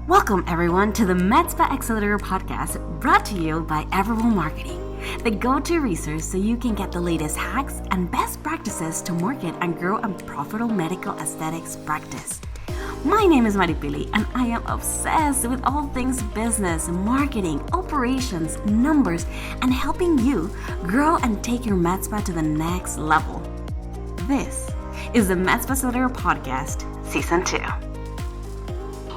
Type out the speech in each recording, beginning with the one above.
Welcome everyone to the Med Spa Accelerator Podcast, brought to you by Everable Marketing, the go-to resource so you can get the latest hacks and best practices to market and grow a profitable medical aesthetics practice. My name is Maripili and I am obsessed with all things business, marketing, operations, numbers, and helping you grow and take your med spa to the next level. This is the Med Spa Accelerator Podcast, Season 2.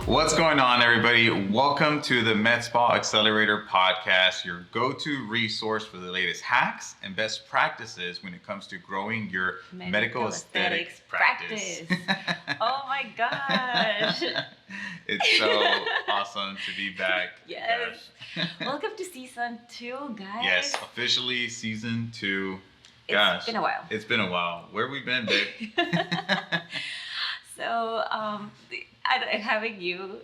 What's going on, everybody? Welcome to the Med Spa Accelerator Podcast, your go-to resource for the latest hacks and best practices when it comes to growing your medical aesthetics practice. Oh my gosh. It's so awesome to be back. Yes. Welcome to Season 2, guys. Yes, officially Season 2. It's been a while. It's been a while. Where have we been, babe? So, having you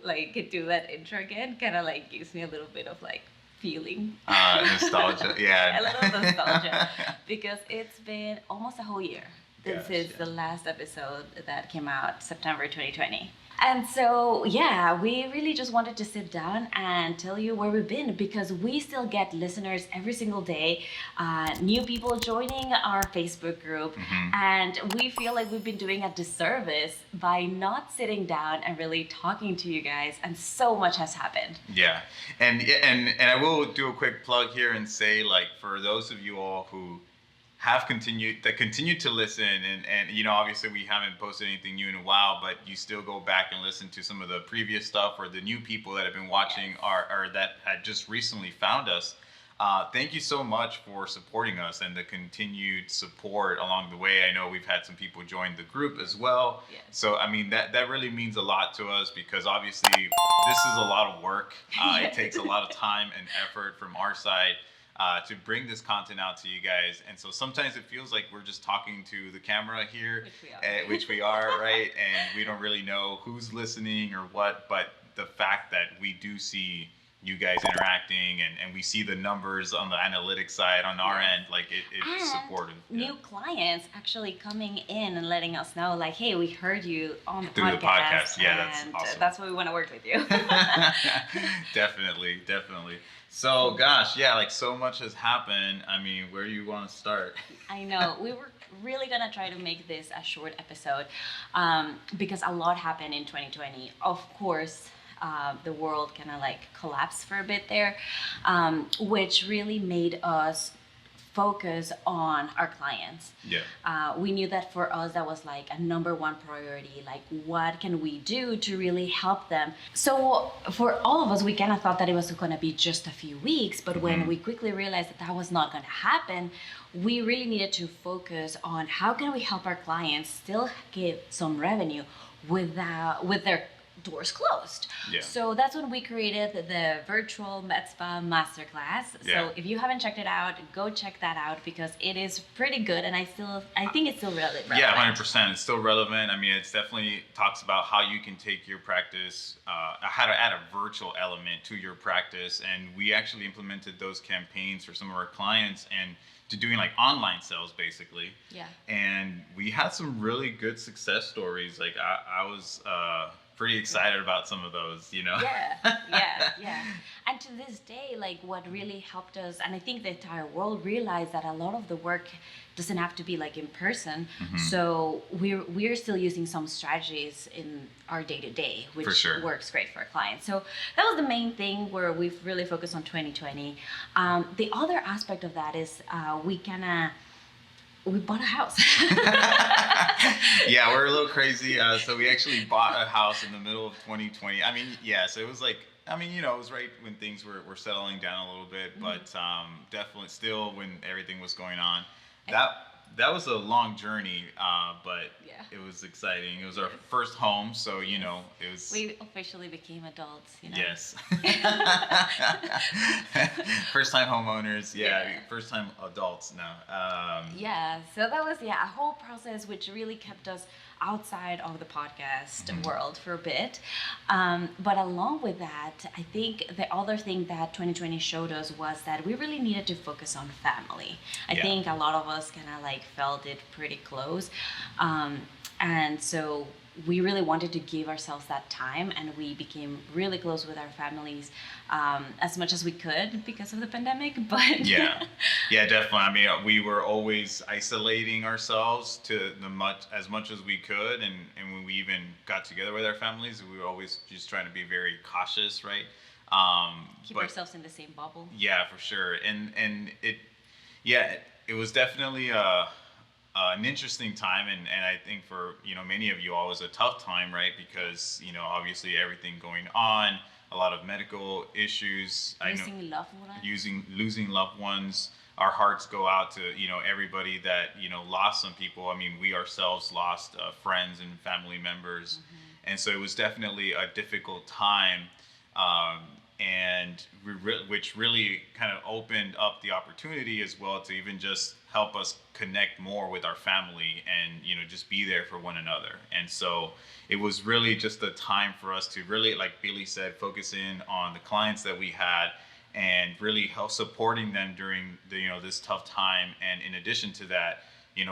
do that intro again kind of gives me a little bit of feeling. Nostalgia, yeah. A little nostalgia because it's been almost a whole year since the last episode that came out September 2020. And so, yeah, we really just wanted to sit down and tell you where we've been because we still get listeners every single day, new people joining our Facebook group, and we feel like we've been doing a disservice by not sitting down and really talking to you guys, and so much has happened. Yeah, and I will do a quick plug here and say, for those of you all who have continue to listen, and obviously we haven't posted anything new in a while, but you still go back and listen to some of the previous stuff, or the new people that have been watching or that had just recently found us. Thank you so much for supporting us and the continued support along the way. I know we've had some people join the group as well. Yes. So I mean that really means a lot to us because obviously this is a lot of work. It takes a lot of time and effort from our side to bring this content out to you guys. And so sometimes it feels like we're just talking to the camera here, which we are, right? And we don't really know who's listening or what, but the fact that we do see you guys interacting and we see the numbers on the analytics side on our end, it's supportive. New clients actually coming in and letting us know, hey, we heard you on the through the podcast. Yeah, that's awesome. That's why we want to work with you. Definitely. So, gosh, yeah, so much has happened. I mean, where do you want to start? I know. We were really going to try to make this a short episode because a lot happened in 2020. Of course, the world kind of collapsed for a bit there, which really made us focus on our clients. Yeah. We knew that for us that was a number one priority. What can we do to really help them? So for all of us, we kind of thought that it was going to be just a few weeks, but when we quickly realized that was not going to happen, we really needed to focus on how can we help our clients still give some revenue with their doors closed. Yeah. So that's when we created the virtual Med Spa Masterclass. Yeah. So if you haven't checked it out, go check that out because it is pretty good, and I think it's still relevant. Yeah, 100%. It's still relevant. I mean, it's definitely talks about how you can take your practice, how to add a virtual element to your practice, and we actually implemented those campaigns for some of our clients and to doing online sales basically. Yeah. And we had some really good success stories. I was pretty excited about some of those, Yeah. And to this day, what really helped us, and I think the entire world realized that a lot of the work doesn't have to be in person. So we're still using some strategies in our day-to-day, which works great for our clients. So that was the main thing where we've really focused on 2020. The other aspect of that is we bought a house. Yeah, we're a little crazy. So we actually bought a house in the middle of 2020. I mean, yeah, so it was it was right when things were settling down a little bit, but definitely still when everything was going on. That was a long journey, but it was exciting. It was our first home, so it was. We officially became adults. Yes. First time homeowners, first time adults now. So that was a whole process which really kept us outside of the podcast world for a bit. But along with that, I think the other thing that 2020 showed us was that we really needed to focus on family. I think a lot of us kind of felt it pretty close. And so we really wanted to give ourselves that time, and we became really close with our families as much as we could because of the pandemic. But yeah, definitely. I mean, we were always isolating ourselves as much as we could, and when we even got together with our families, we were always just trying to be very cautious, right? Keep ourselves in the same bubble. Yeah, for sure. And it was definitely an interesting time, and I think for many of you all was a tough time, right? Because obviously everything going on, a lot of medical issues, losing loved ones. Our hearts go out to everybody that lost some people. I mean, we ourselves lost friends and family members, and so it was definitely a difficult time. And which really kind of opened up the opportunity as well to even just help us connect more with our family and just be there for one another. And so it was really just a time for us to really, like Billy said, focus in on the clients that we had and really help supporting them during this tough time. And in addition to that,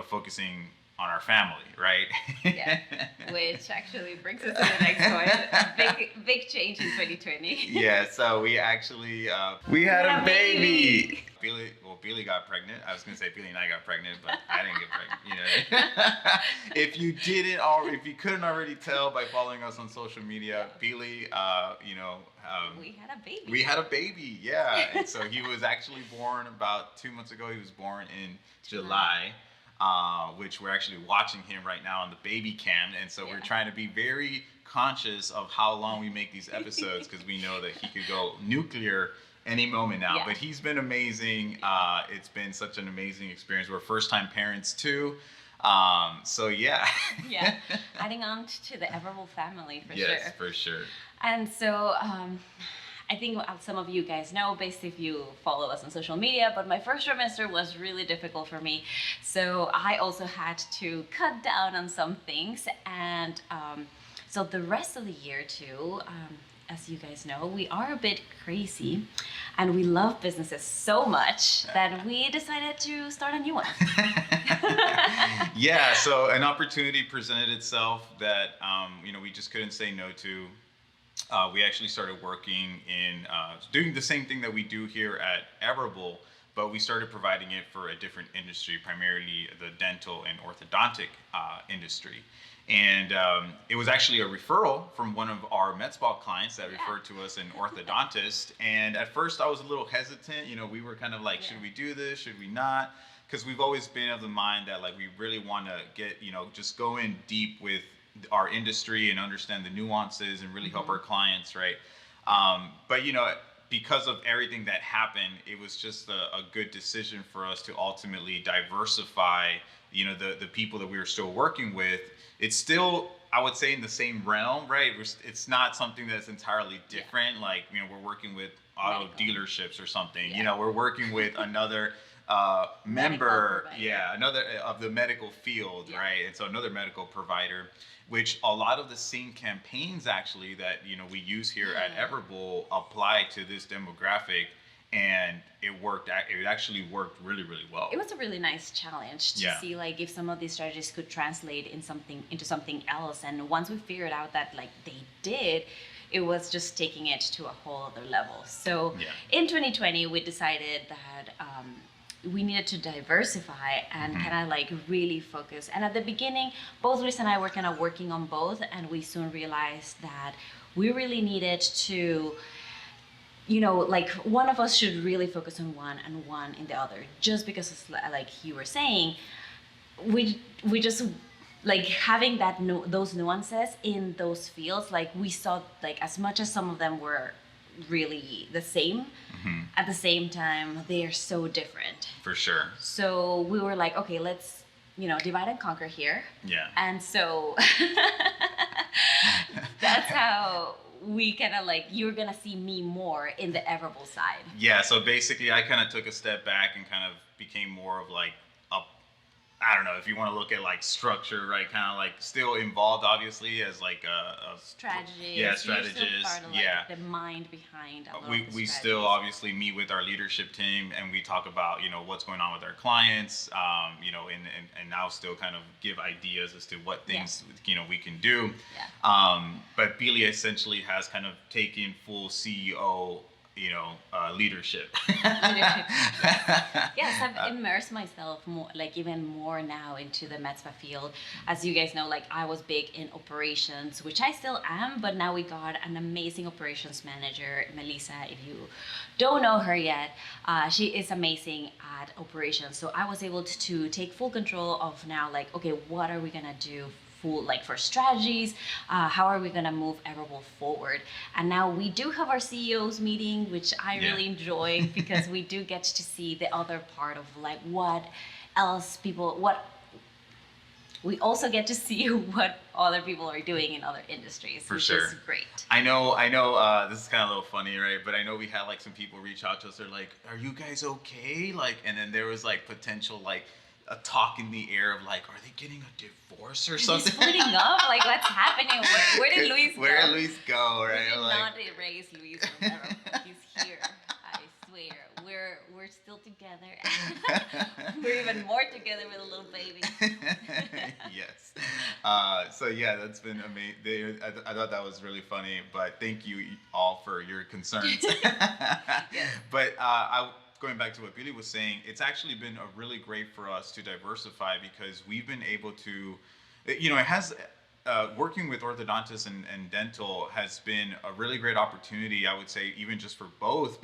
focusing on our family, right? Yeah, which actually brings us to the next point. Big change in 2020. Yeah, so we actually we had a baby. Billy got pregnant. I was gonna say Billy and I got pregnant, but I didn't get pregnant. If you couldn't already tell by following us on social media, Billy, we had a baby. We had a baby, yeah. And so he was actually born about 2 months ago. He was born in July. Which we're actually watching him right now on the baby cam. And so we're trying to be very conscious of how long we make these episodes because we know that he could go nuclear any moment now. Yeah. But he's been amazing. It's been such an amazing experience. We're first-time parents too. So yeah. Yeah, adding on to the Everable family for sure. Yes, for sure. And so I think some of you guys know, based if you follow us on social media, but my first trimester was really difficult for me. So I also had to cut down on some things. And so the rest of the year too, as you guys know, we are a bit crazy and we love businesses so much that we decided to start a new one. Yeah, so an opportunity presented itself that, we just couldn't say no to. We actually started working in doing the same thing that we do here at Everable, but we started providing it for a different industry, primarily the dental and orthodontic industry. And it was actually a referral from one of our Med Spa clients that referred to us, an orthodontist. And at first I was a little hesitant. We were kind of like, should we do this? Should we not? Because we've always been of the mind that like we really want to get, just go in deep with our industry and understand the nuances and really help our clients, right? But because of everything that happened, it was just a good decision for us to ultimately diversify, the people that we were still working with. It's still, I would say, in the same realm, right? It's not something that's entirely different. Like, we're working with auto dealerships or something. We're working with another member, another of the medical field, right? And so another medical provider, which a lot of the same campaigns actually that we use here at Everable apply to this demographic, and it actually worked really, really well. It was a really nice challenge to see like if some of these strategies could translate into something else. And once we figured out that like they did, it was just taking it to a whole other level. So in 2020, we decided that we needed to diversify and kind of like really focus. And at the beginning, both Luis and I were kind of working on both, and we soon realized that we really needed to, like one of us should really focus on one and one in the other. Just because, it's like you were saying, we just like having those nuances in those fields. Like we saw, like as much as some of them were really the same, at the same time they are so different. For sure. So we were like, okay, let's divide and conquer here. Yeah. And so that's how we kind of like, you're gonna see me more in the Everable side. Yeah, so basically I kind of took a step back and kind of became more of like I don't know if you want to look at like structure, right? Kind of like still involved, obviously, as like a strategist. Yeah, strategist. Part of, like, yeah, the mind behind a lot we of the we strategies. still obviously meet with our leadership team and we talk about what's going on with our clients, and now still kind of give ideas as to what things we can do. But Billy essentially has kind of taken full CEO leadership. Yes, I've immersed myself more, like even more now into the med spa field. As you guys know, like I was big in operations, which I still am, but now we got an amazing operations manager, Melissa. If you don't know her yet, she is amazing at operations. So I was able to take full control of now, like, okay, what are we gonna do for strategies, how are we going to move Everable forward? And now we do have our CEOs meeting, which I really enjoy because we do get to see the other part of like we also get to see what other people are doing in other industries, which is great. I know, this is kind of a little funny, right? But I know we had like some people reach out to us. They're like, are you guys okay? Like, and then there was like potential like a talk in the air of like, are they getting a divorce or something? Splitting up? Like, what's happening? Where did Luis go? Where did Luis go, right? We did not erase Luis from Everable. He's here. I swear. We're still together. We're even more together with a little baby. Yes. So yeah, that's been amazing. I thought that was really funny, but thank you all for your concerns. Yes. But going back to what Billy was saying, it's actually been a really great for us to diversify because we've been able to, it has, working with orthodontists and dental has been a really great opportunity, I would say, even just for both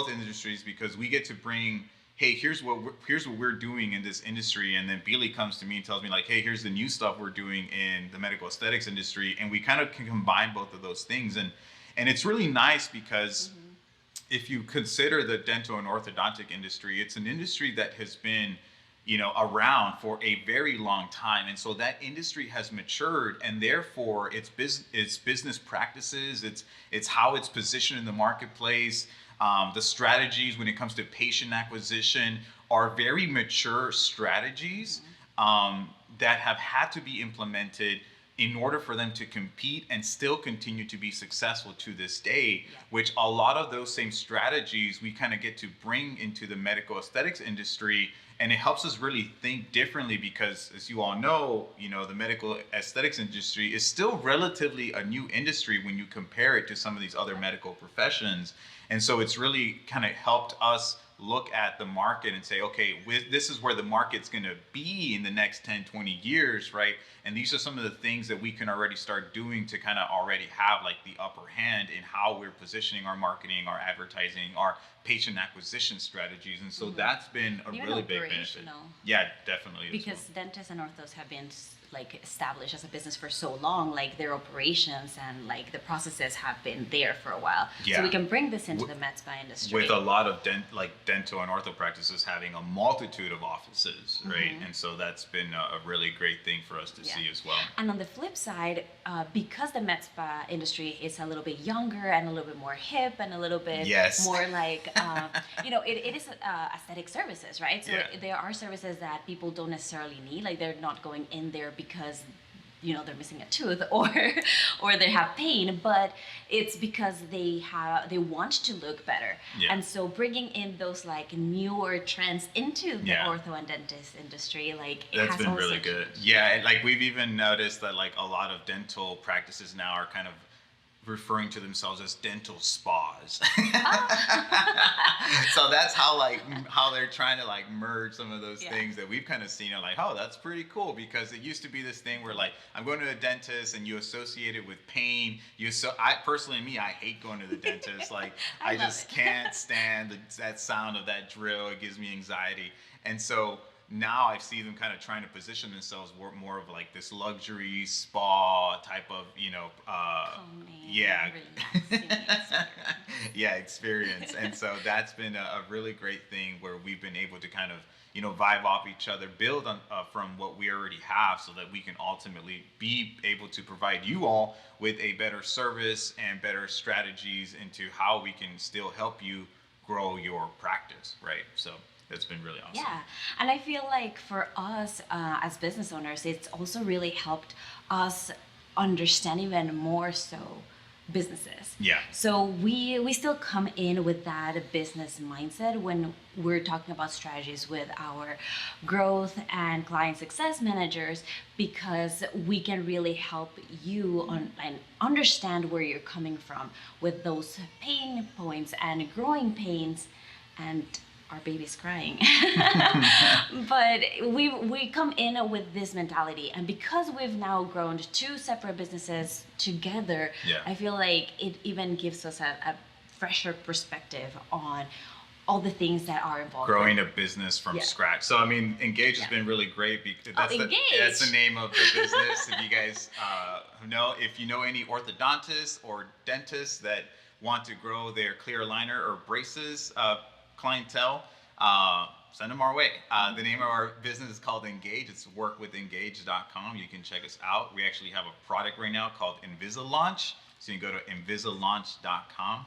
industries, because we get to bring, hey, here's what we're doing in this industry, and then Billy comes to me and tells me like, hey, here's the new stuff we're doing in the medical aesthetics industry, and we kind of can combine both of those things, and it's really nice because if you consider the dental and orthodontic industry, it's an industry that has been, around for a very long time. And so that industry has matured, and therefore its business practices, it's how it's positioned in the marketplace, the strategies when it comes to patient acquisition are very mature strategies that have had to be implemented in order for them to compete and still continue to be successful to this day, which a lot of those same strategies we kind of get to bring into the medical aesthetics industry. And it helps us really think differently because, as you all know, the medical aesthetics industry is still relatively a new industry when you compare it to some of these other medical professions. And so it's really kind of helped us look at the market and say, okay, this is where the market's going to be in the next 10, 20 years, right? And these are some of the things that we can already start doing to kind of already have like the upper hand in how we're positioning our marketing, our advertising, our patient acquisition strategies. And so that's been a really big benefit. Yeah, definitely. Because dentists and orthos have been like established as a business for so long, like their operations and like the processes have been there for a while. So we can bring this into the med spa industry. With a lot of dental and ortho practices having a multitude of offices, right? And so that's been a really great thing for us to see as well. And on the flip side, because the med spa industry is a little bit younger and a little bit more hip and a little bit more like, it is aesthetic services, right? So there are services that people don't necessarily need, like they're not going in there because they're missing a tooth or they have pain, but it's because they want to look better. And so bringing in those like newer trends into the ortho and dentist industry, like that's been really good. Yeah, like we've even noticed that like a lot of dental practices now are kind of referring to themselves as dental spas. So that's how they're trying to like merge some of those things that we've kind of seen. Like, oh, that's pretty cool, because it used to be this thing where like I'm going to a dentist and you associate it with pain. I hate going to the dentist. Like I just can't stand that sound of that drill. It gives me anxiety. And so now I see them kind of trying to position themselves more of like this luxury spa type of, experience. And so that's been a really great thing where we've been able to kind of, vibe off each other, build on from what we already have so that we can ultimately be able to provide you all with a better service and better strategies into how we can still help you grow your practice, right? So that's been really awesome. Yeah, and I feel like for us as business owners, it's also really helped us understand even more so businesses. Yeah. So we still come in with that business mindset when we're talking about strategies with our growth and client success managers, because we can really help you and understand where you're coming from with those pain points and growing pains, and our baby's crying. But we come in with this mentality, and because we've now grown two separate businesses together, I feel like it even gives us a fresher perspective on all the things that are involved. Growing a business from scratch. So I mean, Engage has been really great because that's the name of the business. If you guys know, if you know any orthodontists or dentists that want to grow their clear aligner or braces clientele, send them our way. The name of our business is called Engage. It's workwithengage.com. You can check us out. We actually have a product right now called Invisalign. So you can go to Invisalign.com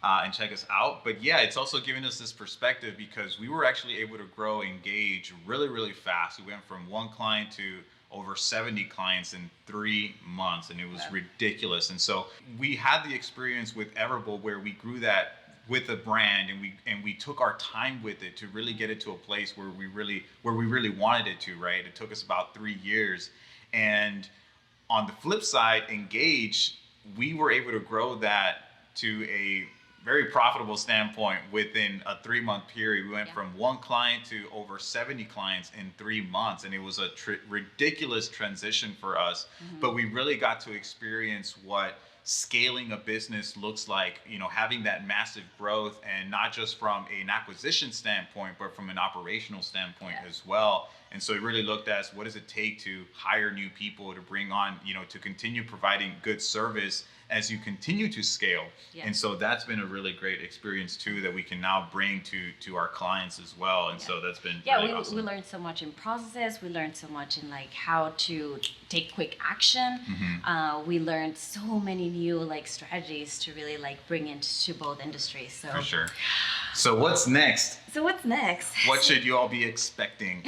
and check us out. But yeah, it's also giving us this perspective because we were actually able to grow Engage really, really fast. We went from one client to over 70 clients in 3 months, and it was ridiculous. And so we had the experience with Everable where we grew that with a brand, and we took our time with it to really get it to a place where we really wanted it to, right? It took us about 3 years. And on the flip side, Engage, we were able to grow that to a very profitable standpoint within a 3-month period. We went from one client to over 70 clients in 3 months, and it was a ridiculous transition for us. But we really got to experience what scaling a business looks like, you know, having that massive growth, and not just from an acquisition standpoint, but from an operational standpoint as well. And so it really looked at what does it take to hire new people, to bring on, you know, to continue providing good service as you continue to scale. And so that's been a really great experience too, that we can now bring to our clients as well. And so that's been really awesome. We learned so much in processes. We learned so much in like how to take quick action. We learned so many new like strategies to really like bring into both industries. So for sure. So what's next? What should you all be expecting?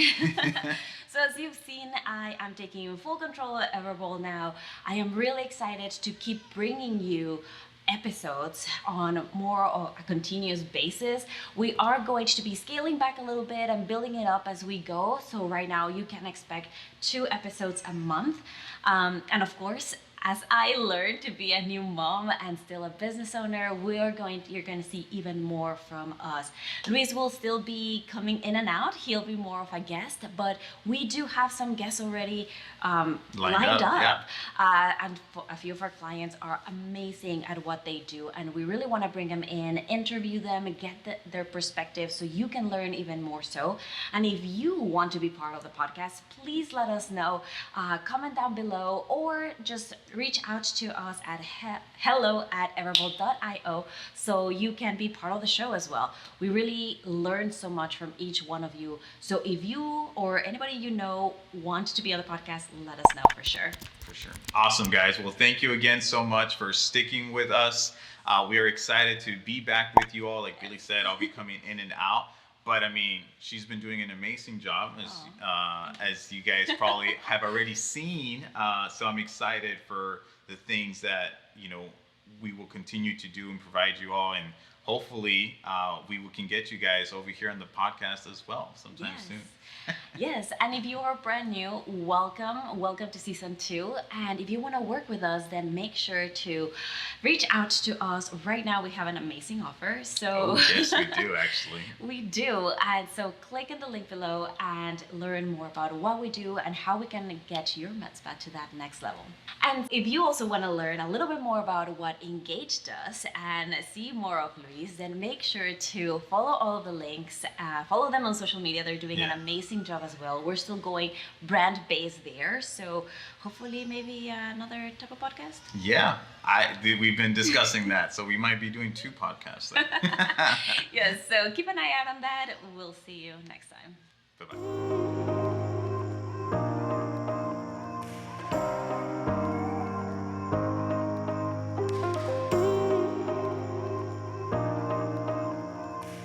So as you've seen, I am taking full control of Everable now. I am really excited to keep bringing you episodes on more of a continuous basis. We are going to be scaling back a little bit and building it up as we go. So right now you can expect 2 episodes a month. And of course, as I learned to be a new mom and still a business owner, you're going to see even more from us. Luis will still be coming in and out. He'll be more of a guest, but we do have some guests already lined up. And a few of our clients are amazing at what they do, and we really want to bring them in, interview them, and get their perspective so you can learn even more so. And if you want to be part of the podcast, please let us know. Comment down below, or just reach out to us at hello@everable.io so you can be part of the show as well. We really learn so much from each one of you. So if you or anybody you know want to be on the podcast, let us know for sure. For sure. Awesome, guys. Well, thank you again so much for sticking with us. We are excited to be back with you all. Like Billy said, I'll be coming in and out. But I mean, she's been doing an amazing job, as you guys probably have already seen. So I'm excited for the things that, you know, we will continue to do and provide you all. And hopefully can get you guys over here on the podcast as well sometime soon. Yes, and if you are brand new, welcome to season 2. And if you want to work with us, then make sure to reach out to us. Right now we have an amazing offer. So yes, we do actually. We do. And so click in the link below and learn more about what we do and how we can get your med spa to that next level. And if you also want to learn a little bit more about what Engage does and see more of Luis, then make sure to follow all of the links, follow them on social media. They're doing an amazing job as well. We're still going brand based there, so hopefully maybe another type of podcast. Yeah, we've been discussing that, so we might be doing 2 podcasts then. Yes, so keep an eye out on that. We'll see you next time. Bye-bye.